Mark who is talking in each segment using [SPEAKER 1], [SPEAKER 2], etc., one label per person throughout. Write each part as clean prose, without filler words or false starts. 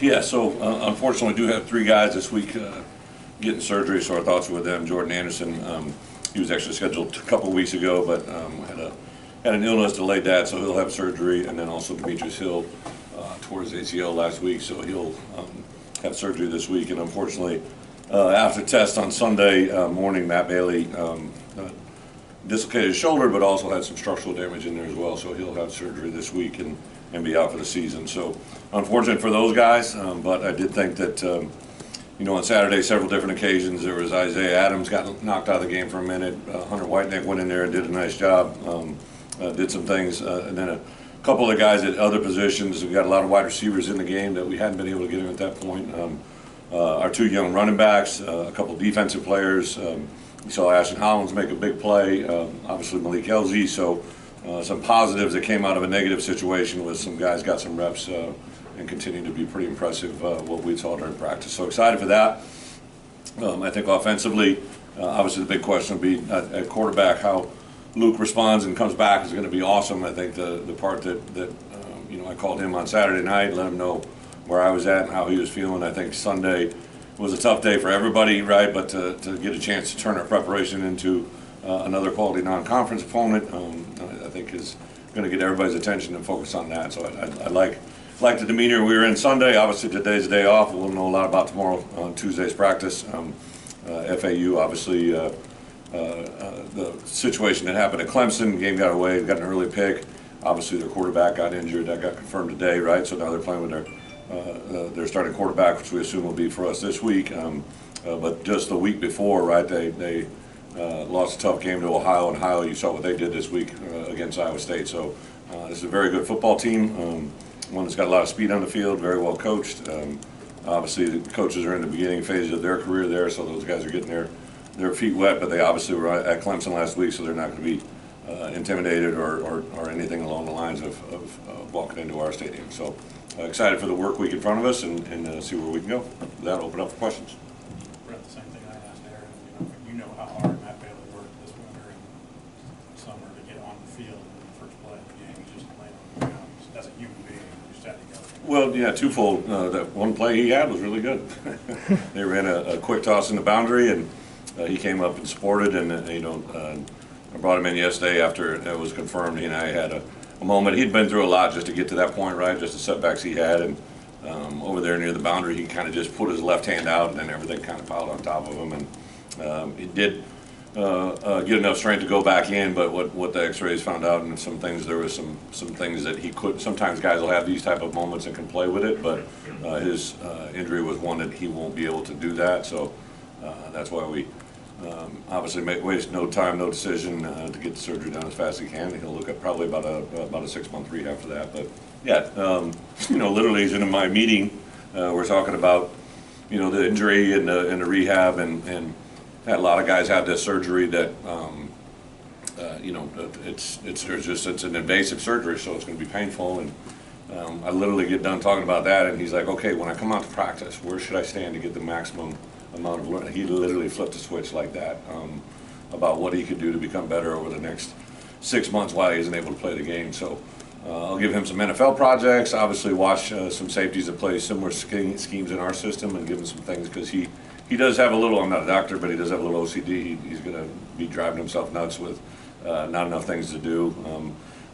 [SPEAKER 1] Yeah, so unfortunately, we do have 3 guys this week getting surgery, so our thoughts are with them. Jordan Anderson, he was actually scheduled a couple of weeks ago, but had an illness, delayed that, so he'll have surgery. And then also Demetrius Hill tore his ACL last week, so he'll have surgery this week. And unfortunately, after test on Sunday morning, Matt Bailey dislocated his shoulder, but also had some structural damage in there as well, so he'll have surgery this week and be out for the season. So unfortunate for those guys, but I did think that, on Saturday, several different occasions, there was Isaiah Adams got knocked out of the game for a minute. Hunter Whiteneck went in there and did a nice job, did some things, and then a couple of guys at other positions. We got a lot of wide receivers in the game that we hadn't been able to get in at that point. Our 2 young running backs, a couple defensive players. You saw Ashton Hollins make a big play, obviously Malik Elzy, so some positives that came out of a negative situation with some guys got some reps and continued to be pretty impressive what we saw during practice. So excited for that. I think offensively, obviously the big question will be at quarterback, how Luke responds and comes back is going to be awesome. I think the part that I called him on Saturday night, let him know where I was at and how he was feeling. I think Sunday was a tough day for everybody, right? But to get a chance to turn our preparation into another quality non-conference opponent, I think is going to get everybody's attention and focus on that. So I like the demeanor we were in Sunday. Obviously today's a day off. We'll know a lot about tomorrow on Tuesday's practice. FAU, obviously, the situation that happened at Clemson, game got away, got an early pick. Obviously their quarterback got injured. That got confirmed today, right? So now they're playing with their starting quarterback, which we assume will be for us this week. But just the week before, right, they lost a tough game to Ohio, and Ohio, you saw what they did this week against Iowa State. So this is a very good football team, one that's got a lot of speed on the field, very well coached. Obviously, the coaches are in the beginning phase of their career there, so those guys are getting their feet wet, but they obviously were at Clemson last week, so they're not going to be intimidated or anything along the lines of walking into our stadium. So excited for the work week in front of us and see where we can go. With that, open up for questions.
[SPEAKER 2] Brett, the same thing I asked Aaron. You know how hard Matt Bailey worked this winter and summer to get on the field in the first play of the game. He's just laying on the ground. As a human being, you just had to go.
[SPEAKER 1] Well, yeah, twofold. That one play he had was really good. They ran a quick toss in the boundary, and he came up and supported. And I brought him in yesterday after it was confirmed. He and I had a moment. He'd been through a lot just to get to that point, right? Just the setbacks he had, and over there near the boundary, he kind of just put his left hand out, and then everything kind of piled on top of him. And he did get enough strength to go back in, but what the X-rays found out, and some things, there was some things that he could. Sometimes guys will have these type of moments and can play with it, but his injury was one that he won't be able to do that. So that's why we obviously waste no time, no decision to get the surgery done as fast as he can. He'll look at probably about a 6-month rehab for that. But yeah, literally he's in my meeting. We're talking about the injury and the rehab, and had a lot of guys have this surgery that it's an invasive surgery, so it's going to be painful. And I literally get done talking about that, and he's like, okay, when I come out to practice, where should I stand to get the maximum amount of learning? He literally flipped a switch like that about what he could do to become better over the next 6 months while he isn't able to play the game. So I'll give him some NFL projects, obviously watch some safeties that play similar schemes in our system, and give him some things, because he does have a little, I'm not a doctor, but he does have a little OCD. He's going to be driving himself nuts with not enough things to do.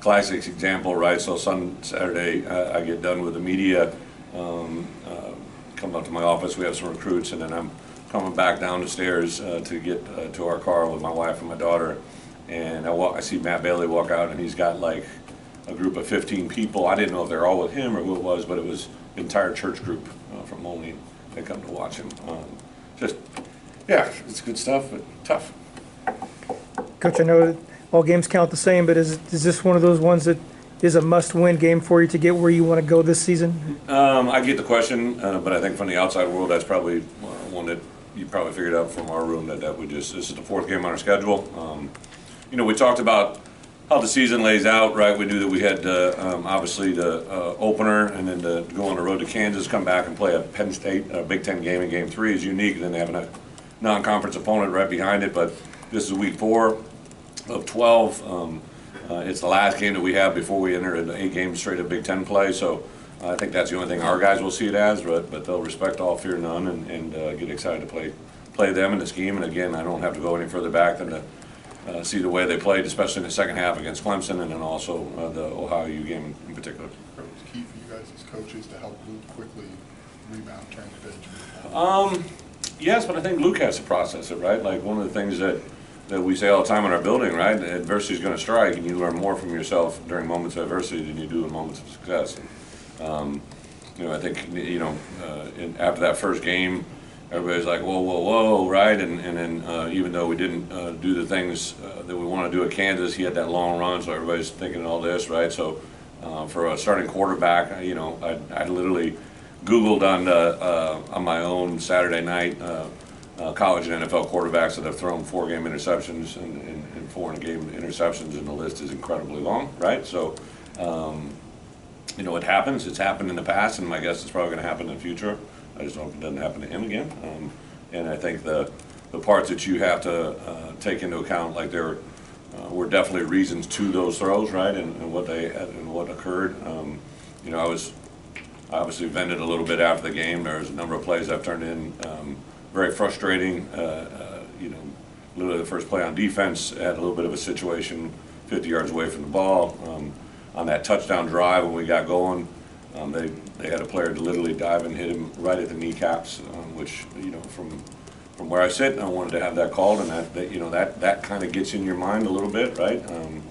[SPEAKER 1] Classic example, right? So Saturday, I get done with the media, come up to my office, we have some recruits, and then I'm coming back down the stairs to get to our car with my wife and my daughter, and I see Matt Bailey walk out, and he's got like a group of 15 people. I didn't know if they're all with him or who it was, but it was the entire church group from Moline. They come to watch him. Yeah, it's good stuff, but tough.
[SPEAKER 3] Coach, I know all games count the same, but is this one of those ones that is a must-win game for you to get where you want to go this season? I get the question, but I think from the outside world, that's probably one that you probably figured out from our room that this is the 4th game on our schedule. We talked about how the season lays out, right? We knew that we had obviously the opener, and then to go on the road to Kansas, come back and play a Penn State Big Ten game in Game 3 is unique. And then they have a non-conference opponent right behind it, but this is week 4 of 12. It's the last game that we have before we enter an 8-game straight of Big Ten play. So
[SPEAKER 1] I think that's the only thing our guys will see it as, but they'll respect all, fear none, and get excited to play them in the scheme. And again, I don't have to go any further back than to see the way they played, especially in the second half against Clemson, and then also the Ohio U game in particular.
[SPEAKER 4] It was key for you guys as coaches to help Luke quickly rebound, turn the page.
[SPEAKER 1] Yes, but I think Luke has to process it, right? Like one of the things that we say all the time in our building, right? Adversity is going to strike, and you learn more from yourself during moments of adversity than you do in moments of success. I think, after that first game, everybody's like, whoa, whoa, whoa, right? And then even though we didn't do the things that we want to do at Kansas, he had that long run, so everybody's thinking all this, right? So for a starting quarterback, I literally Googled on my own Saturday night college and NFL quarterbacks that have thrown 4-game interceptions and 4-game interceptions, and the list is incredibly long, right? So, it happens. It's happened in the past, and my guess it's probably going to happen in the future. I just hope it doesn't happen to him again. And I think the parts that you have to take into account, like there were definitely reasons to those throws, right, and what they had and what occurred. I obviously vented a little bit after the game. There's a number of plays I've turned in very frustrating. Literally the first play on defense had a little bit of a situation 50 yards away from the ball. On that touchdown drive when we got going, they had a player to literally dive and hit him right at the kneecaps, which, from where I sit, I wanted to have that called, and that kind of gets in your mind a little bit, right? And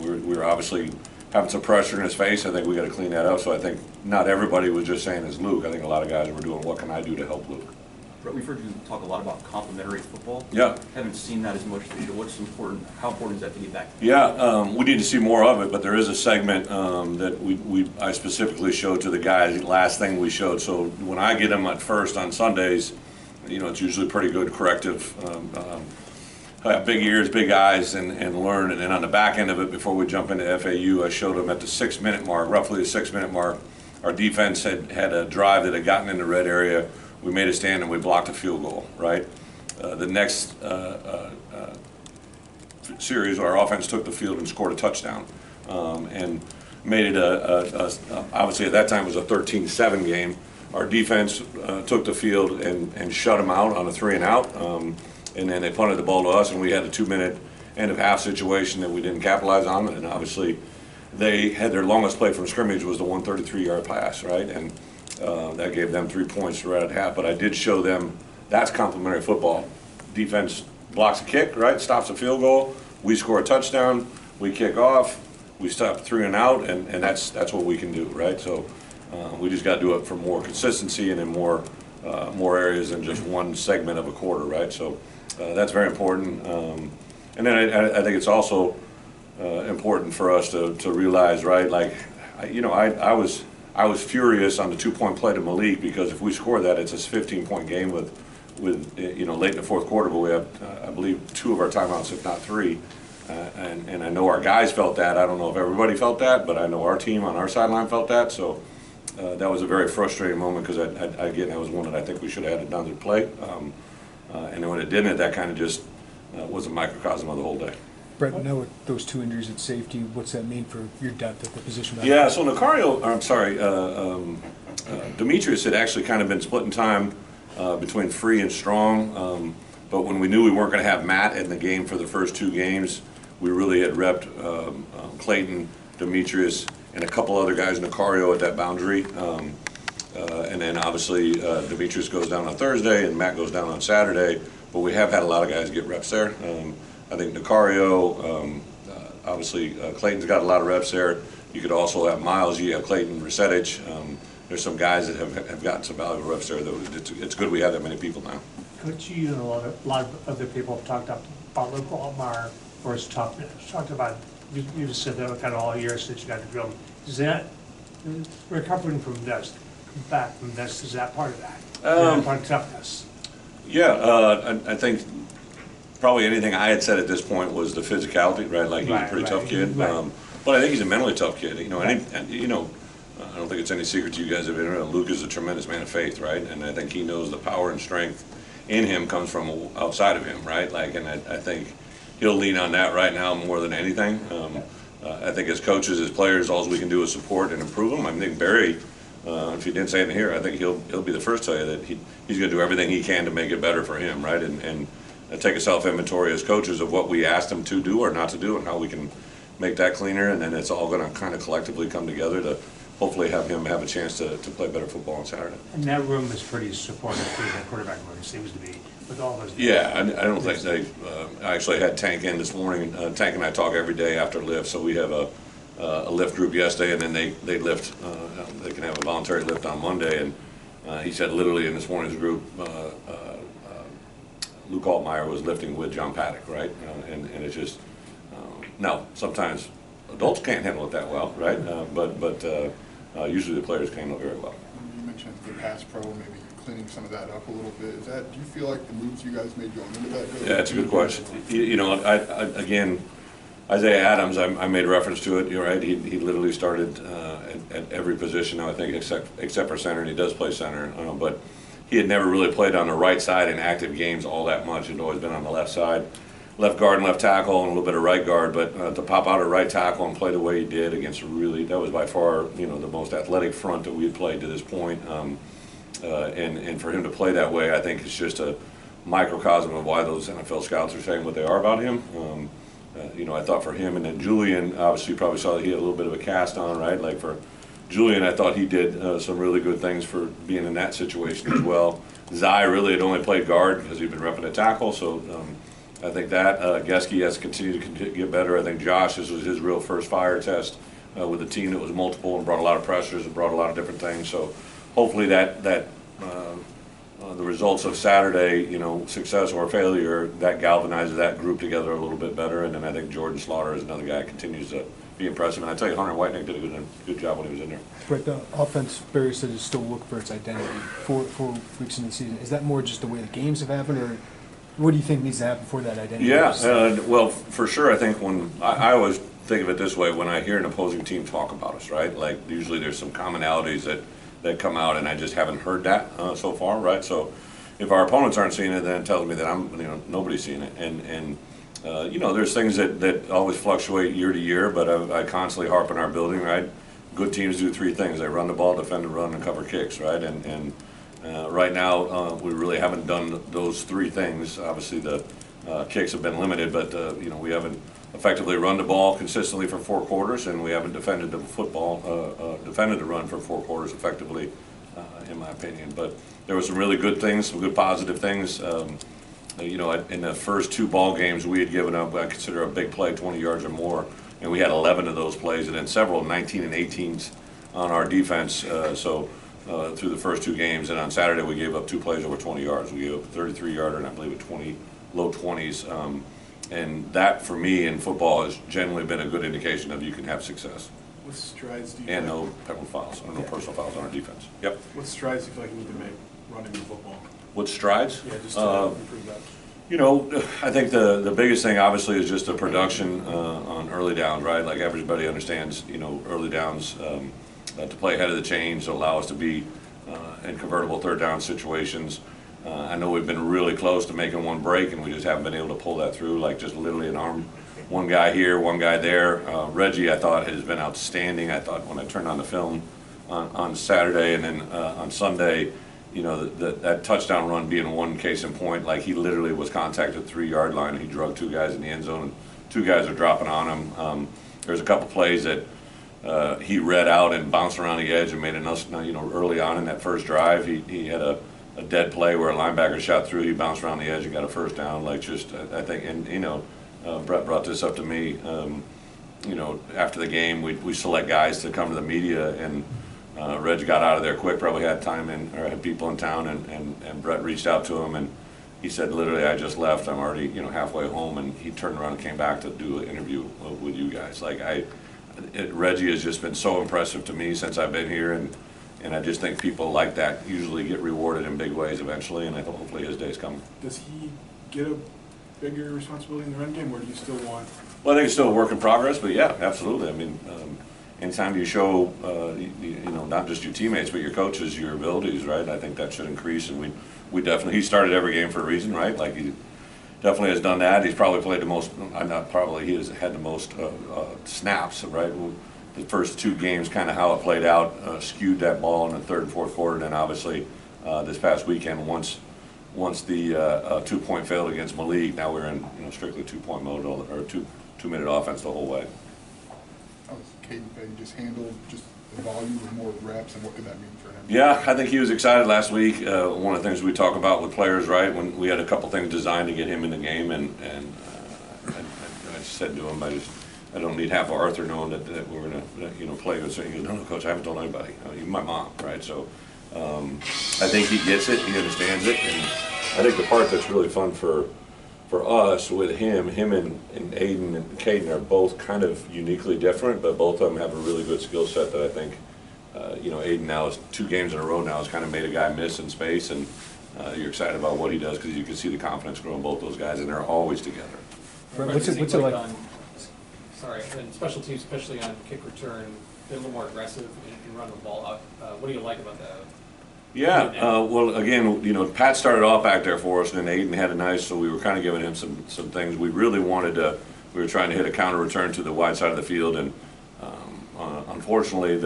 [SPEAKER 1] we were obviously having some pressure in his face. I think we got to clean that up. So I think not everybody was just saying it's Luke. I think a lot of guys were doing, what can I do to help Luke?
[SPEAKER 5] Bret, we've heard you talk a lot about complementary football.
[SPEAKER 1] Yeah.
[SPEAKER 5] Haven't seen that as much this year. What's important? How important is that to get back?
[SPEAKER 1] Yeah, we need to see more of it, but there is a segment that I specifically showed to the guys. Last thing we showed. So when I get them at first on Sundays, it's usually pretty good corrective. Have big ears, big eyes, and learn. And then on the back end of it, before we jump into FAU, I showed them at the 6-minute mark, roughly the 6-minute mark. Our defense had a drive that had gotten in the red area. We made a stand and we blocked a field goal, right? The next series, our offense took the field and scored a touchdown, and made it obviously at that time it was a 13-7 game. Our defense took the field and shut them out on a 3-and-out, and then they punted the ball to us, and we had a 2-minute end of half situation that we didn't capitalize on, and obviously they had their longest play from scrimmage was the 133-yard pass, right? And that gave them 3 points right at half. But I did show them that's complementary football. Defense blocks a kick, right? Stops a field goal. We score a touchdown. We kick off. We stop 3-and-out, and that's what we can do, right? So we just got to do it for more consistency and in more areas than just one segment of a quarter, right? So that's very important. And then I think it's also important for us to realize, right? Like, I was furious on the 2-point play to Malik, because if we score that, it's a 15-point game with late in the fourth quarter. But we have, I believe, 2 of our timeouts, if not 3. And I know our guys felt that. I don't know if everybody felt that, but I know our team on our sideline felt that. So that was a very frustrating moment, because that was one that I think we should have had it done to play. And then when it didn't, that kind of just was a microcosm of the whole day.
[SPEAKER 6] Bret, now with those 2 injuries at safety, what's that mean for your depth at the position?
[SPEAKER 1] Yeah, so Demetrius had actually kind of been splitting time between Free and Strong, but when we knew we weren't going to have Matt in the game for the first 2 games, we really had repped Clayton, Demetrius, and a couple other guys, Nicario, at that boundary. And then obviously Demetrius goes down on Thursday and Matt goes down on Saturday, but we have had a lot of guys get reps there. I think Nicario, obviously Clayton's got a lot of reps there. You could also have Miles, you have Clayton, Resetich. There's some guys that have gotten some valuable reps there. It's good we have that many people now.
[SPEAKER 7] Coach, you and a lot of other people have talked about Luke Altmaier for his toughness. Talked about, you just said that kind of all year since you got to drill. Is that recovering from this, back from this, is that part of that? Is that part of toughness?
[SPEAKER 1] Yeah, I think probably anything I had said at this point was the physicality, right? Like, he's a pretty tough kid.
[SPEAKER 7] Right.
[SPEAKER 1] But I think he's a mentally tough kid. I don't think it's any secret to you guys have been around. Luke is a tremendous man of faith, right? And I think he knows the power and strength in him comes from outside of him, right? Like, and I think he'll lean on that right now more than anything. I think as coaches, as players, all we can do is support and improve them. I think Barry, if he didn't say it in here, I think he'll be the first to tell you that he's going to do everything he can to make it better for him, right? And take a self-inventory as coaches of what we asked him to do or not to do and how we can make that cleaner. And then it's all going to kind of collectively come together to hopefully have him have a chance to play better football on Saturday.
[SPEAKER 7] And that room is pretty supportive, too, that quarterback room seems to be, with all those.
[SPEAKER 1] Yeah, I don't think they, I actually had Tank in this morning. Tank and I talk every day after lift, so we have a lift group yesterday, and then they lift, they can have a voluntary lift on Monday, and he said literally in this morning's group, Luke Altmaier was lifting with John Paddock, right? And it's just, now, sometimes adults can't handle it that well, right? But usually the players can handle it very well.
[SPEAKER 4] You mentioned the pass pro, maybe cleaning some of that up a little bit. Do you feel like the moves you guys made going into that?
[SPEAKER 1] Yeah, that's a good question. You know, again, Isaiah Adams, I made reference to it. You're right. He literally started at every position now, I think, except for center, and he does play center. But he had never really played on the right side in active games all that much. He'd always been on the left side, left guard and left tackle, and a little bit of right guard. But to pop out at right tackle and play the way he did against that was by far, the most athletic front that we had played to this point. And for him to play that way, I think it's just a microcosm of why those NFL scouts are saying what they are about him. I thought for him, and then Julian, obviously you probably saw that he had a little bit of a cast on, right? Like for Julian, I thought he did some really good things for being in that situation as well. Zai really had only played guard because he'd been repping a tackle, so I think that Geske has continued to get better. I think Josh, this was his real first fire test with a team that was multiple and brought a lot of pressures and brought a lot of different things. So hopefully the results of Saturday, success or failure, that galvanizes that group together a little bit better. And then I think Jordan Slaughter is another guy that continues to be impressive. And I tell you, Hunter Whiteneck did a good job when he was in there.
[SPEAKER 6] But the offense, Barry said, is still looking for its identity 4 weeks into the season. Is that more just the way the games have happened, or what do you think needs to happen for that identity?
[SPEAKER 1] Yeah, well, for sure, I think when I always think of it this way, when I hear an opposing team talk about us, right? Like usually there's some commonalities that come out, and I just haven't heard that so far, right? So if our opponents aren't seeing it, then it tells me that nobody's seeing it. And there's things that always fluctuate year to year, but I constantly harp on our building, right? Good teams do 3 things: they run the ball, defend the run, and cover kicks, right? And right now we really haven't done those 3 things. Obviously the kicks have been limited, but we haven't effectively run the ball consistently for 4 quarters, and we haven't defended the run for 4 quarters effectively, in my opinion. But there were some really good things, some good positive things. In the first 2 ball games, we had given up, I consider a big play, 20 yards or more, and we had 11 of those plays, and then several 19 and 18s on our defense. Through the first 2 games, and on Saturday we gave up 2 plays over 20 yards. We gave up a 33-yarder and I believe a low 20s. And that, for me, in football has generally been a good indication of you can have success.
[SPEAKER 8] What strides do you
[SPEAKER 1] and no penalty fouls, or no personal fouls on our defense. Yep.
[SPEAKER 8] What strides do you feel like you need to make running the football?
[SPEAKER 1] What strides?
[SPEAKER 8] Yeah, just to improve that.
[SPEAKER 1] I think the biggest thing obviously is just the production on early downs, right? Like everybody understands, early downs to play ahead of the chains, to allow us to be in convertible 3rd down situations. I know we've been really close to making one break, and we just haven't been able to pull that through, like just literally an arm, one guy here, one guy there. Reggie, I thought, has been outstanding. I thought when I turned on the film on Saturday and then on Sunday, that touchdown run being one case in point, like he literally was contacted at the 3-yard line. He drugged 2 guys in the end zone, and 2 guys are dropping on him. There's a couple plays that he read out and bounced around the edge and made enough, early on in that first drive. He had a dead play where a linebacker shot through, he bounced around the edge and got a 1st down. I think, and Bret brought this up to me, after the game, we select guys to come to the media, and Reg got out of there quick, probably had had people in town, and Bret reached out to him, and he said, literally, I just left, I'm already, halfway home, and he turned around and came back to do an interview with you guys. Reggie has just been so impressive to me since I've been here, and I just think people like that usually get rewarded in big ways eventually, and I think hopefully his day's coming.
[SPEAKER 8] Does he get a bigger responsibility in the run game, or do you still want?
[SPEAKER 1] Well, I think it's still a work in progress, but yeah, absolutely. I mean, anytime you show, not just your teammates, but your coaches, your abilities, right? I think that should increase, and we definitely, he started every game for a reason, right? Like he definitely has done that. He's probably played the most, not probably, he has had the most snaps, right? The first two games, kind of how it played out, skewed that ball in the third and fourth quarter. And then obviously this past weekend, once the 2-point failed against Malik, now we're in strictly 2-point mode or two-minute offense the whole way.
[SPEAKER 4] How was Caden Faye just handled just the volume of more reps, and what could that mean for him?
[SPEAKER 1] Yeah, I think he was excited last week. One of the things we talk about with players, right, when we had a couple things designed to get him in the game, and I said to him, I don't need half of Arthur knowing that we're going to play. So he goes, no, Coach, I haven't told anybody, even my mom, right? So I think he gets it, he understands it, and I think the part that's really fun for us with him and Aiden and Caden are both kind of uniquely different, but both of them have a really good skill set that I think, Aiden now is 2 games in a row now has kind of made a guy miss in space, and you're excited about what he does because you can see the confidence grow in both those guys, and they're always together.
[SPEAKER 6] What's it like?
[SPEAKER 9] Sorry, and special teams, especially on kick return, been a little more aggressive and run the ball out. What do you like about that?
[SPEAKER 1] Yeah, well, again, Pat started off back there for us, and then Aiden had a nice, so we were kind of giving him some things. We really wanted to, we were trying to hit a counter return to the wide side of the field, and unfortunately,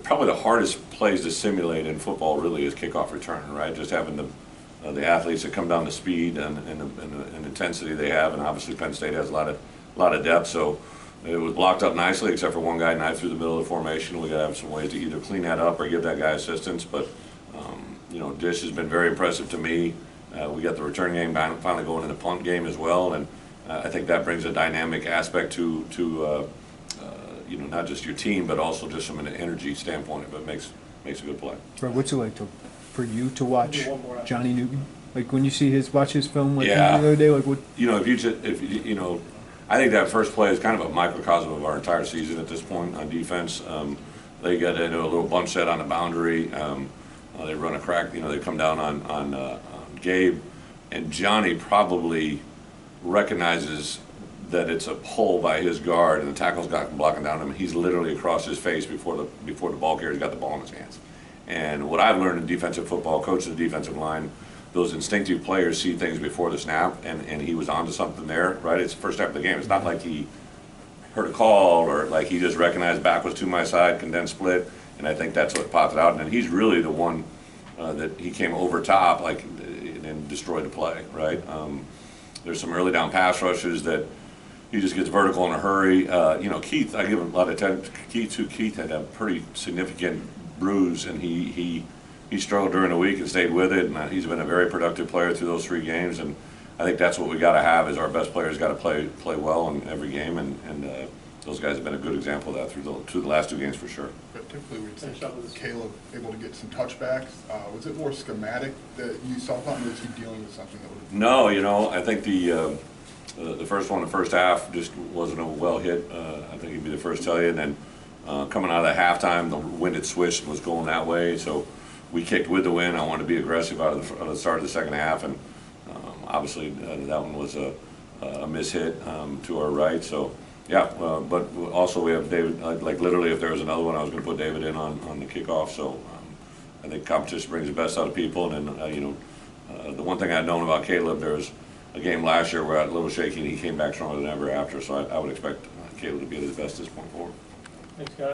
[SPEAKER 1] probably the hardest plays to simulate in football really is kickoff return, right? Just having the athletes that come down the speed and the intensity they have, and obviously Penn State has a lot of depth, so it was blocked up nicely, except for one guy knifed through the middle of the formation. We got to have some ways to either clean that up or give that guy assistance. But Dish has been very impressive to me. We got the return game finally going in the punt game as well, and I think that brings a dynamic aspect to not just your team, but also just from an energy standpoint. But makes a good play.
[SPEAKER 6] Right, what's it like for you to watch Johnny Newton? Like when you watch his film, like the other day, like what?
[SPEAKER 1] I think that first play is kind of a microcosm of our entire season at this point on defense. They got into a little bunch set on the boundary. They run a crack. They come down on Gabe, and Johnny probably recognizes that it's a pull by his guard, and the tackle's got blocking down him. He's literally across his face before the ball carrier's got the ball in his hands. And what I've learned in defensive football, coaching the defensive line, those instinctive players see things before the snap, and he was onto something there, right? It's the first step of the game. It's not like he heard a call or like he just recognized back was to my side, condensed split, and I think that's what popped it out. And he's really the one that he came over top, and destroyed the play, right? There's some early down pass rushes that he just gets vertical in a hurry. Keith, I give him a lot of time. Keith had a pretty significant bruise, and he struggled during the week and stayed with it, and he's been a very productive player through those 3 games, and I think that's what we got to have is our best players got to play well in every game, and those guys have been a good example of that through the last 2 games for sure.
[SPEAKER 4] But typically we'd see Caleb able to get some touchbacks. Was it more schematic that you saw something, or was he dealing with something that would have...
[SPEAKER 1] No, I think the first one, the first half, just wasn't a well hit. I think he'd be the first to tell you, and then coming out of the halftime, the wind had switched and was going that way, so we kicked with the wind. I wanted to be aggressive out of the start of the second half, and obviously that one was a mishit to our right. So yeah, but also we have David. Like literally, if there was another one, I was going to put David in on the kickoff. So I think competition brings the best out of people. And then the one thing I'd known about Caleb, there was a game last year where I had a little shaky, and he came back stronger than ever after. So I would expect Caleb to be at his best at this point forward.
[SPEAKER 7] Thanks, guys.